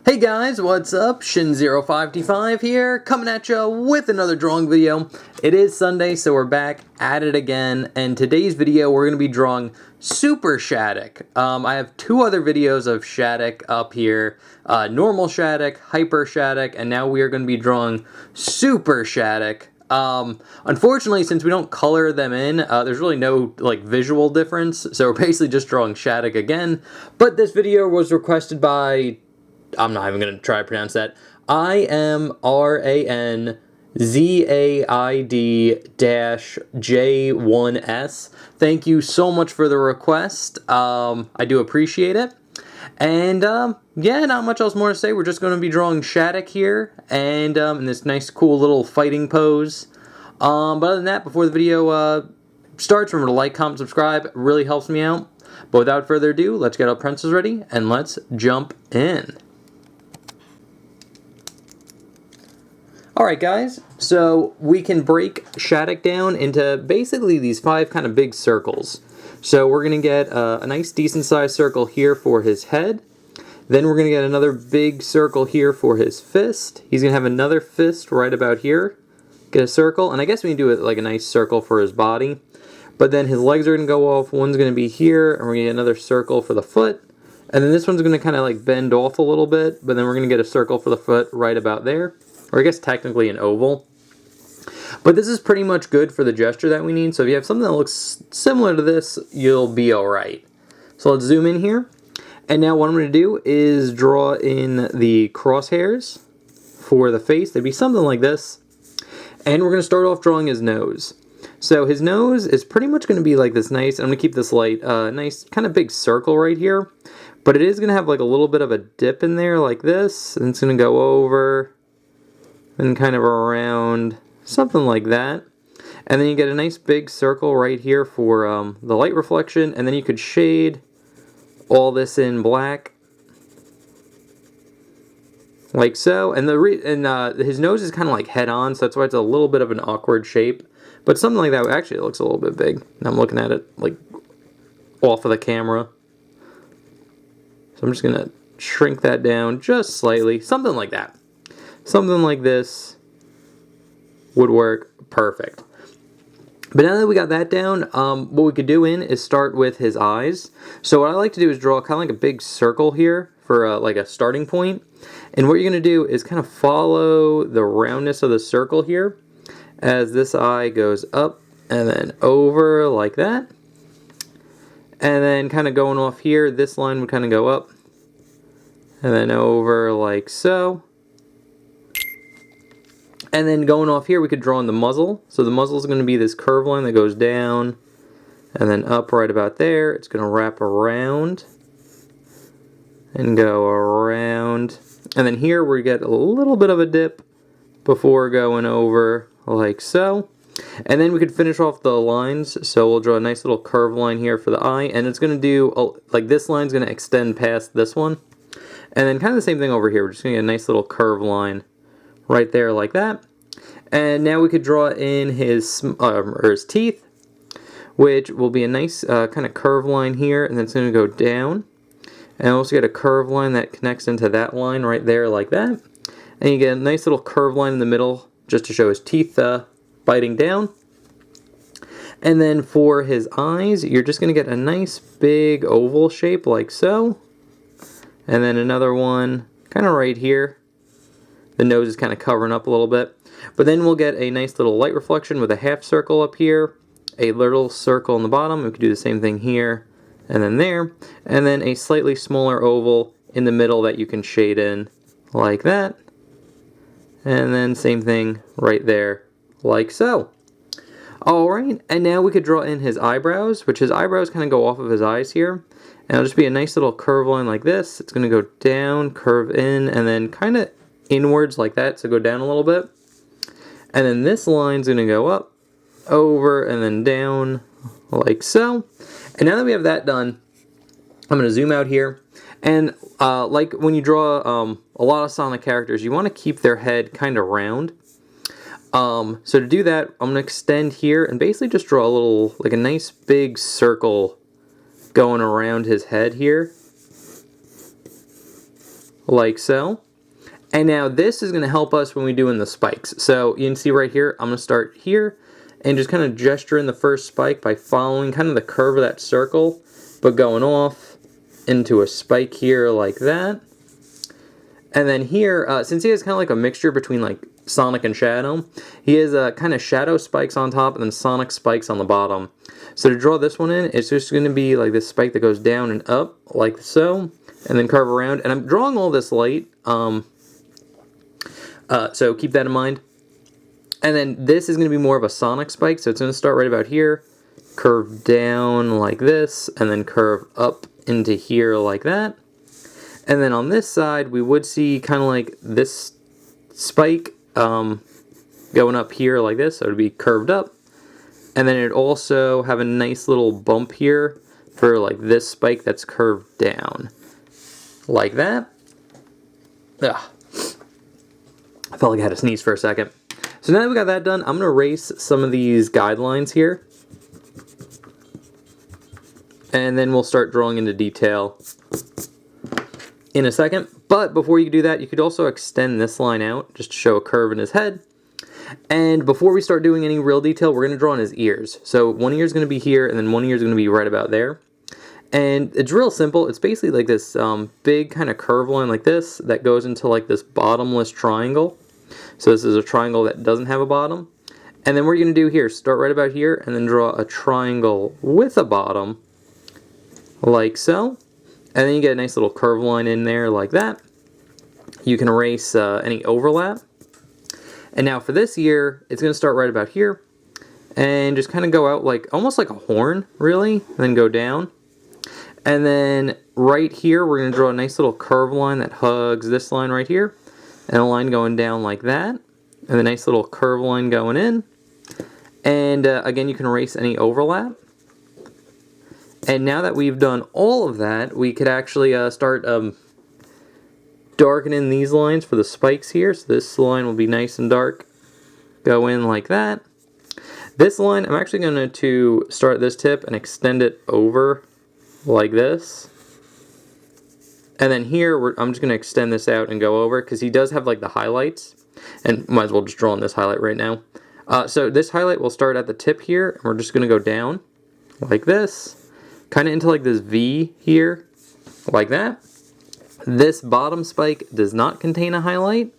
Hey guys, what's up? Shin05T5 here, coming at you with another drawing video. It is Sunday, so we're back at it again, and today's video we're going to be drawing Super Shadic. I have two other videos of Shadic up here, normal Shadic, Hyper Shadic, and now we are going to be drawing Super Shadic. Unfortunately, since we don't color them in, there's really no visual difference, so we're basically just drawing Shadic again, but this video was requested by, I'm not even going to try to pronounce that, IMRANZAID-J1S. Thank you so much for the request. I do appreciate it. And yeah, not much else more to say. We're just going to be drawing Shadic here, and in this nice cool little fighting pose. But other than that, before the video starts, remember to like, comment, subscribe. It really helps me out. But without further ado, let's get our pencils ready and let's jump in. Alright guys, so we can break Shadic down into basically these 5 kind of big circles. So we're going to get a nice decent sized circle here for his head. Then we're going to get another big circle here for his fist. He's going to have another fist right about here. Get a circle, and I guess we can do it like a nice circle for his body. But then his legs are going to go off. One's going to be here, and we're going to get another circle for the foot. And then this one's going to kind of like bend off a little bit, but then we're going to get a circle for the foot right about there. Or I guess technically an oval. But this is pretty much good for the gesture that we need. So if you have something that looks similar to this, you'll be alright. So let's zoom in here. And now what I'm going to do is draw in the crosshairs for the face. They'd be something like this. And we're going to start off drawing his nose. So his nose is pretty much going to be like this nice, I'm going to keep this light, nice kind of big circle right here. But it is going to have like a little bit of a dip in there like this. And it's going to go over and kind of around, something like that. And then you get a nice big circle right here for the light reflection, and then you could shade all this in black, like so. And his nose is kind of like head on, so that's why it's a little bit of an awkward shape. But something like that, actually it looks a little bit big. I'm looking at it like off of the camera. So I'm just going to shrink that down just slightly, something like that. Something like this would work perfect. But now that we got that down, what we could do is start with his eyes. So what I like to do is draw kind of like a big circle here for like a starting point. And what you're going to do is kind of follow the roundness of the circle here as this eye goes up and then over like that. And then kind of going off here, this line would kind of go up and then over like so. And then going off here, we could draw in the muzzle. So the muzzle is going to be this curved line that goes down and then up right about there. It's going to wrap around and go around. And then here we get a little bit of a dip before going over like so. And then we could finish off the lines. So we'll draw a nice little curved line here for the eye. And it's going to do, like this line's going to extend past this one. And then kind of the same thing over here. We're just going to get a nice little curved line right there like that. And now we could draw in his teeth, which will be a nice kind of curved line here, and then it's going to go down. And also get a curved line that connects into that line right there like that. And you get a nice little curved line in the middle just to show his teeth biting down. And then for his eyes, you're just going to get a nice big oval shape like so. And then another one kind of right here. The nose is kind of covering up a little bit. But then we'll get a nice little light reflection with a half circle up here, a little circle in the bottom. We could do the same thing here and then there. And then a slightly smaller oval in the middle that you can shade in like that. And then same thing right there like so. Alright, and now we could draw in his eyebrows, which his eyebrows kind of go off of his eyes here. And it'll just be a nice little curve line like this. It's going to go down, curve in, and then kind of inwards like that, so go down a little bit. And then this line's going to go up, over, and then down like so. And now that we have that done, I'm going to zoom out here. And like when you draw a lot of Sonic characters, you want to keep their head kind of round. So to do that, I'm going to extend here and basically just draw a little, like a nice big circle going around his head here. like so. And now this is going to help us when we do in the spikes. So you can see right here, I'm going to start here and just kind of gesture in the first spike by following kind of the curve of that circle, but going off into a spike here like that. And then here, since he has kind of like a mixture between like Sonic and Shadow, he has kind of Shadow spikes on top and then Sonic spikes on the bottom. So to draw this one in, it's just going to be like this spike that goes down and up like so, and then curve around. And I'm drawing all this light, so keep that in mind. And then this is going to be more of a Sonic spike, so it's going to start right about here, curve down like this, and then curve up into here like that. And then on this side, we would see kind of like this spike going up here like this, so it would be curved up. And then it'd also have a nice little bump here for like this spike that's curved down like that. Ugh. I felt like I had to sneeze for a second. So now that we got that done, I'm going to erase some of these guidelines here. And then we'll start drawing into detail in a second. But before you do that, you could also extend this line out just to show a curve in his head. And before we start doing any real detail, we're going to draw in his ears. So one ear is going to be here, and then one ear is going to be right about there. And it's real simple. It's basically like this big kind of curve line like this that goes into like this bottomless triangle. So this is a triangle that doesn't have a bottom. And then what you're going to do here, start right about here and then draw a triangle with a bottom like so. And then you get a nice little curve line in there like that. You can erase any overlap. And now for this ear, it's going to start right about here and just kind of go out like almost like a horn, really, and then go down. And then right here, we're going to draw a nice little curve line that hugs this line right here. And a line going down like that. And a nice little curve line going in. And again, you can erase any overlap. And now that we've done all of that, we could actually start darkening these lines for the spikes here. So this line will be nice and dark. Go in like that. This line, I'm actually going to start at this tip and extend it over like this. And then here, I'm just going to extend this out and go over because he does have like the highlights. And might as well just draw on this highlight right now. So this highlight will start at the tip here. And we're just going to go down like this. Kind of into like this V here. Like that. This bottom spike does not contain a highlight.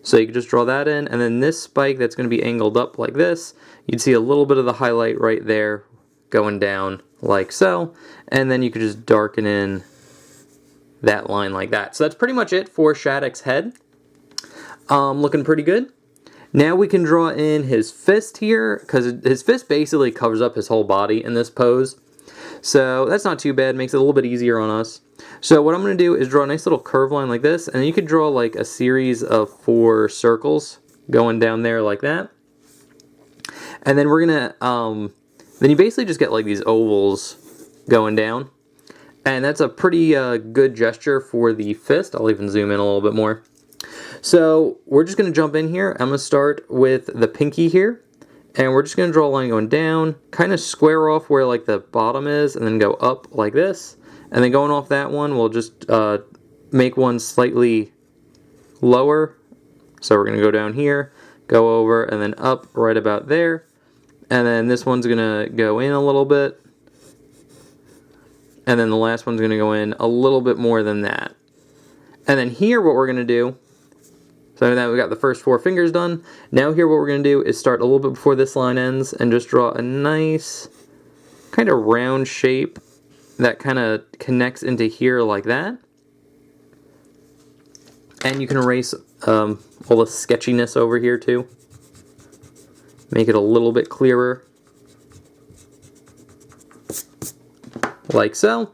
So you can just draw that in. And then this spike that's going to be angled up like this. You'd see a little bit of the highlight right there going down like so. And then you could just darken in that line like that. So that's pretty much it for Shadic's head. Looking pretty good. Now we can draw in his fist here, because his fist basically covers up his whole body in this pose. So that's not too bad, makes it a little bit easier on us. So what I'm going to do is draw a nice little curve line like this, and then you could draw like a series of 4 circles going down there like that. And then we're going to, then you basically just get like these ovals going down. And that's a pretty good gesture for the fist. I'll even zoom in a little bit more. So we're just going to jump in here. I'm going to start with the pinky here. And we're just going to draw a line going down, kind of square off where like the bottom is, and then go up like this. And then going off that one, we'll just make one slightly lower. So we're going to go down here, go over, and then up right about there. And then this one's going to go in a little bit. And then the last one's going to go in a little bit more than that. And then here what we're going to do, so now we got the first 4 fingers done. Now here what we're going to do is start a little bit before this line ends and just draw a nice kind of round shape that kind of connects into here like that. And you can erase all the sketchiness over here too. Make it a little bit clearer. Like so.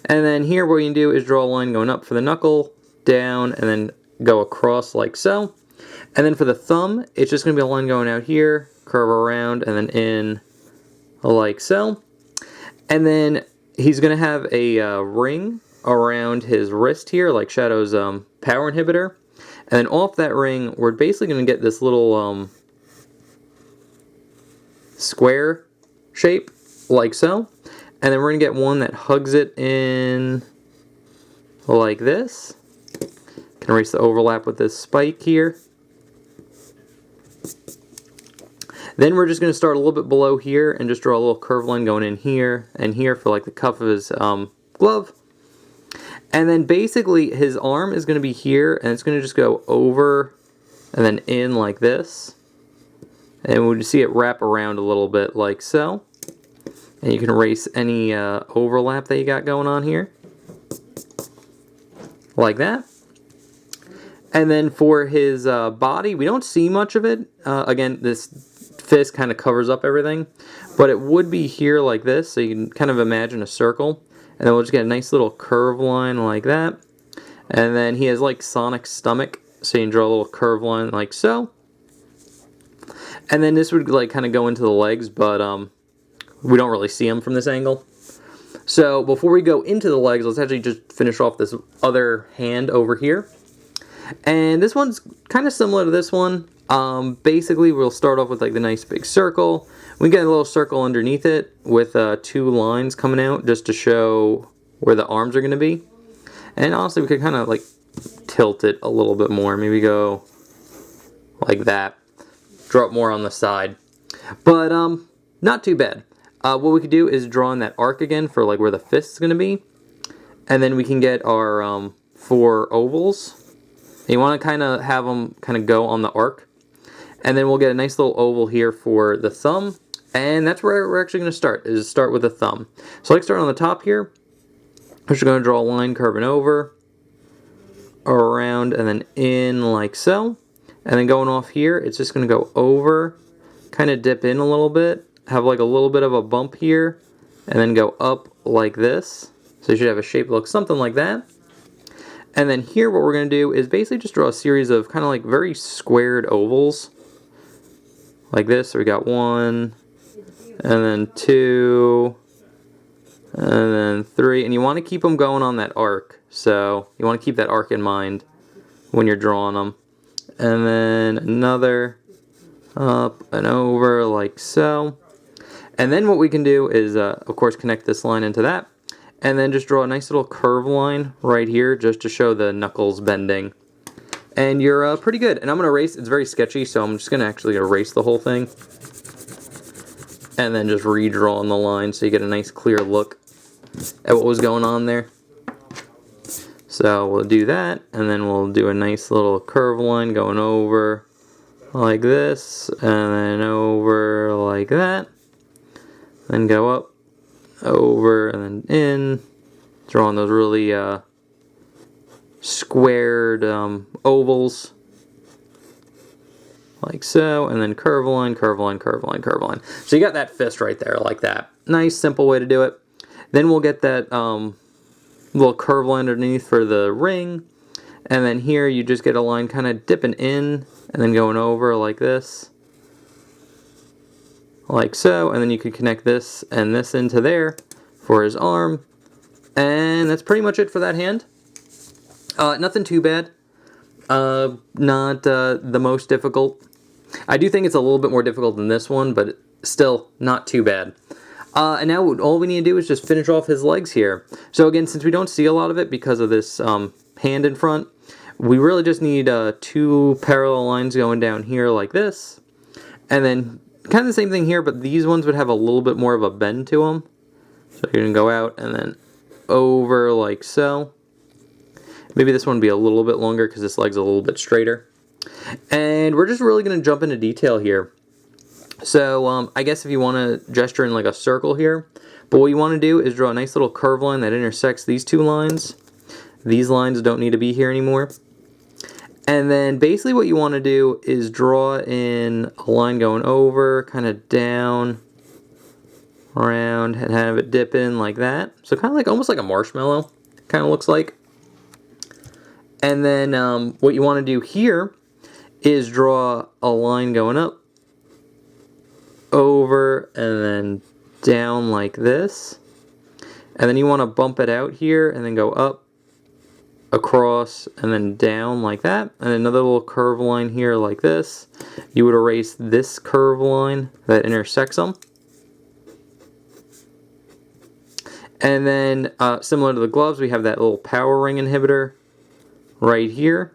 And then here what you can do is draw a line going up for the knuckle, down, and then go across like so. And then for the thumb, it's just going to be a line going out here, curve around, and then in like so. And then he's going to have a ring around his wrist here, like Shadow's power inhibitor. And then off that ring, we're basically going to get this little square shape, like so. And then we're going to get one that hugs it in like this. Can erase the overlap with this spike here. Then we're just going to start a little bit below here and just draw a little curved line going in here and here for like the cuff of his glove. And then basically his arm is going to be here, and it's going to just go over and then in like this. And we'll see it wrap around a little bit like so. And you can erase any overlap that you got going on here. Like that. And then for his body, we don't see much of it. Again, this fist kind of covers up everything. But it would be here like this, so you can kind of imagine a circle. And then we'll just get a nice little curve line like that. And then he has like Sonic's stomach, so you can draw a little curve line like so. And then this would like kind of go into the legs, but we don't really see them from this angle. So before we go into the legs, let's actually just finish off this other hand over here. And this one's kind of similar to this one. Basically, we'll start off with like the nice big circle. We get a little circle underneath it with 2 lines coming out just to show where the arms are going to be. And honestly, we could kind of like tilt it a little bit more. Maybe go like that. Draw it more on the side. But not too bad. What we could do is draw in that arc again for like where the fist is going to be. And then we can get our 4 ovals. And you want to kind of have them kind of go on the arc. And then we'll get a nice little oval here for the thumb. And that's where we're actually going to start with the thumb. So like starting on the top here, we're just going to draw a line curving over, around, and then in like so. And then going off here, it's just going to go over, kind of dip in a little bit, have like a little bit of a bump here, and then go up like this. So you should have a shape that looks something like that. And then here what we're going to do is basically just draw a series of kind of like very squared ovals. Like this. So we got 1, and then 2, and then 3. And you want to keep them going on that arc. So you want to keep that arc in mind when you're drawing them. And then another up and over like so. And then what we can do is, of course, connect this line into that. And then just draw a nice little curve line right here just to show the knuckles bending. And you're pretty good. And I'm going to erase. It's very sketchy, so I'm just going to actually erase the whole thing. And then just redraw on the line so you get a nice clear look at what was going on there. So we'll do that, and then we'll do a nice little curve line going over like this, and then over like that. Then go up, over, and then in. Drawing those really squared ovals. Like so, and then curve line, curve line, curve line, curve line. So you got that fist right there, like that. Nice, simple way to do it. Then we'll get that little curve line underneath for the ring. And then here you just get a line kind of dipping in and then going over like this. Like so. And then you could connect this and this into there for his arm. And that's pretty much it for that hand. Nothing too bad. Not the most difficult. I do think it's a little bit more difficult than this one, but still not too bad. And now all we need to do is just finish off his legs here. So again, since we don't see a lot of it because of this hand in front, we really just need 2 parallel lines going down here like this. And then kind of the same thing here, but these ones would have a little bit more of a bend to them. So you're going to go out and then over like so. Maybe this one would be a little bit longer because this leg's a little bit straighter. And we're just really going to jump into detail here. So I guess if you want to gesture in like a circle here, but what you want to do is draw a nice little curve line that intersects these 2 lines. These lines don't need to be here anymore. And then basically what you want to do is draw in a line going over, kind of down, around, and have it dip in like that. So kind of like almost like a marshmallow, kind of looks like. And then what you want to do here is draw a line going up, over, and then down like this. And then you want to bump it out here and then go up, across, and then down like that. And another little curve line here like this. You would erase this curve line that intersects them. And then similar to the gloves, we have that little power ring inhibitor right here.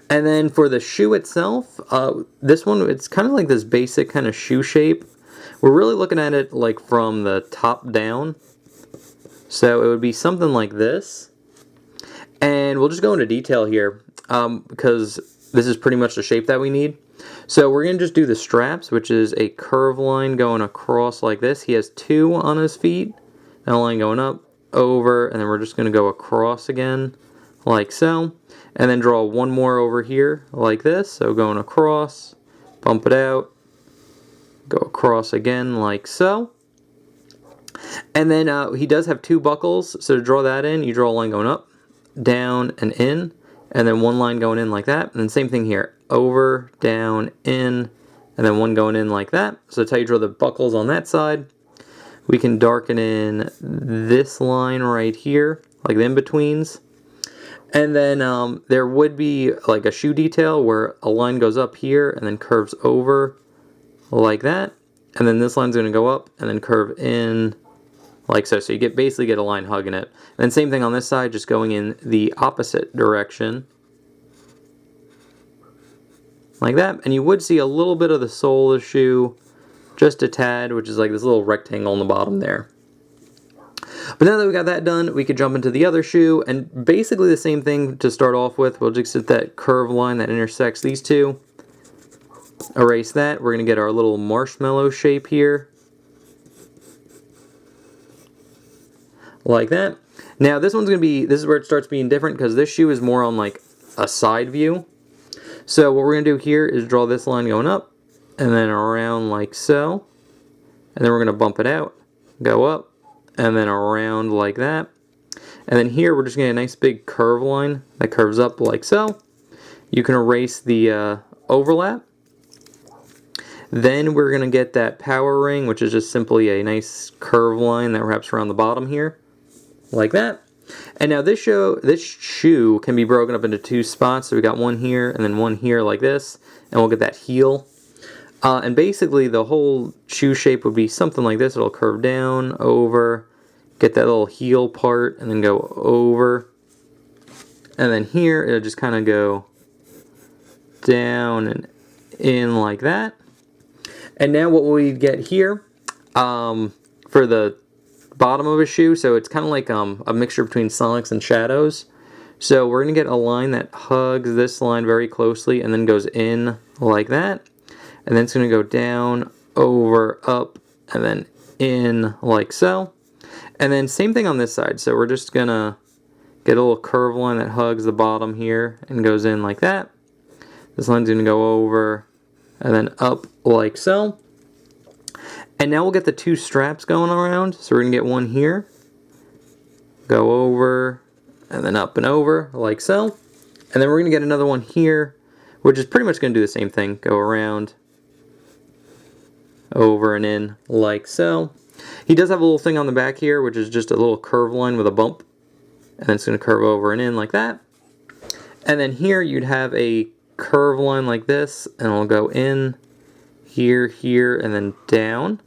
And then for the shoe itself, this one, it's kind of like this basic kind of shoe shape. We're really looking at it like from the top down. So it would be something like this. And we'll just go into detail here because this is pretty much the shape that we need. So we're going to just do the straps, which is a curved line going across like this. He has 2 on his feet, and a line going up, over, and then we're just going to go across again like so. And then draw 1 more over here like this. So going across, bump it out, go across again like so. And then he does have 2 buckles, so to draw that in, you draw a line going up, down, and in, and then 1 line going in like that. And then same thing here, over, down, in, and then 1 going in like that. So that's how you draw the buckles on that side. We can darken in this line right here, like the in-betweens. And then there would be like a shoe detail where a line goes up here and then curves over like that. And then this line's going to go up and then curve in like so. So you basically get a line hugging it. And then same thing on this side, just going in the opposite direction. Like that. And you would see a little bit of the sole of the shoe, just a tad, which is like this little rectangle on the bottom there. But now that we got that done, we could jump into the other shoe, and basically the same thing to start off with. We'll just hit that curved line that intersects these two. Erase that. We're going to get our little marshmallow shape here. Like that. Now this one's going to be, this is where it starts being different because this shoe is more on like a side view. So what we're going to do here is draw this line going up and then around like so. And then we're going to bump it out, go up, and then around like that. And then here we're just going to get a nice big curve line that curves up like so. You can erase the overlap. Then we're going to get that power ring, which is just simply a nice curve line that wraps around the bottom here, like that. And now this shoe can be broken up into 2 spots. So we got 1 here and then 1 here like this, and we'll get that heel. And basically the whole shoe shape would be something like this. It'll curve down, over, get that little heel part, and then go over. And then here it'll just kind of go down and in like that. And now what we get here for the bottom of a shoe, so it's kind of like a mixture between Sonics and Shadows. So we're going to get a line that hugs this line very closely and then goes in like that. And then it's going to go down, over, up, and then in like so. And then same thing on this side. So we're just going to get a little curve line that hugs the bottom here and goes in like that. This line's going to go over and then up like so. And now we'll get the 2 straps going around. So we're going to get 1 here, go over, and then up and over like so. And then we're going to get another one here, which is pretty much going to do the same thing. Go around, over and in like so. He does have a little thing on the back here, which is just a little curve line with a bump. And then it's going to curve over and in like that. And then here you'd have a curve line like this, and it'll go in here, here, and then down.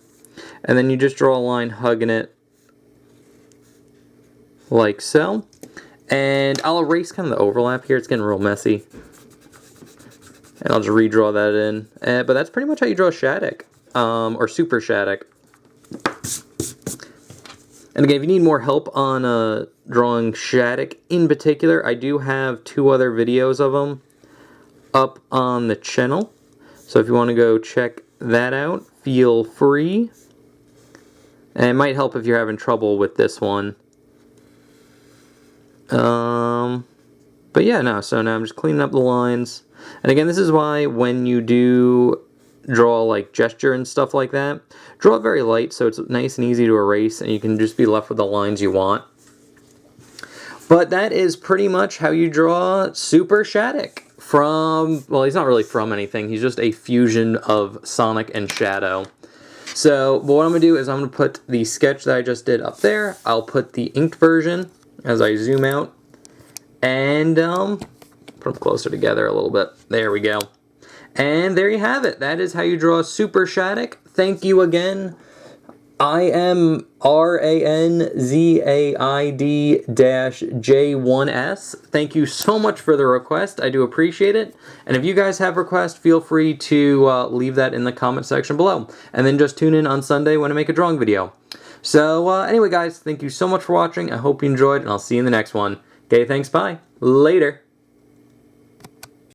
And then you just draw a line hugging it like so. And I'll erase kind of the overlap here. It's getting real messy. And I'll just redraw that in. But that's pretty much how you draw Shadic, or Super Shadic. And again, if you need more help on drawing Shadic in particular, I do have 2 other videos of them up on the channel. So if you want to go check that out, feel free. And it might help if you're having trouble with this one. But yeah, no, so now I'm just cleaning up the lines. And again, this is why when you do draw like gesture and stuff like that, draw it very light so it's nice and easy to erase and you can just be left with the lines you want. But that is pretty much how you draw Super Shadic from, well, he's not really from anything, he's just a fusion of Sonic and Shadow. So, but what I'm going to do is I'm going to put the sketch that I just did up there. I'll put the inked version as I zoom out and put them closer together a little bit. There we go. And there you have it. That is how you draw Super Shadic. Thank you again I am RANZAID-J1S. Thank you so much for the request. I do appreciate it. And if you guys have requests, feel free to leave that in the comment section below. And then just tune in on Sunday when I make a drawing video. So anyway, guys, thank you so much for watching. I hope you enjoyed, and I'll see you in the next one. Okay, thanks, bye. Later.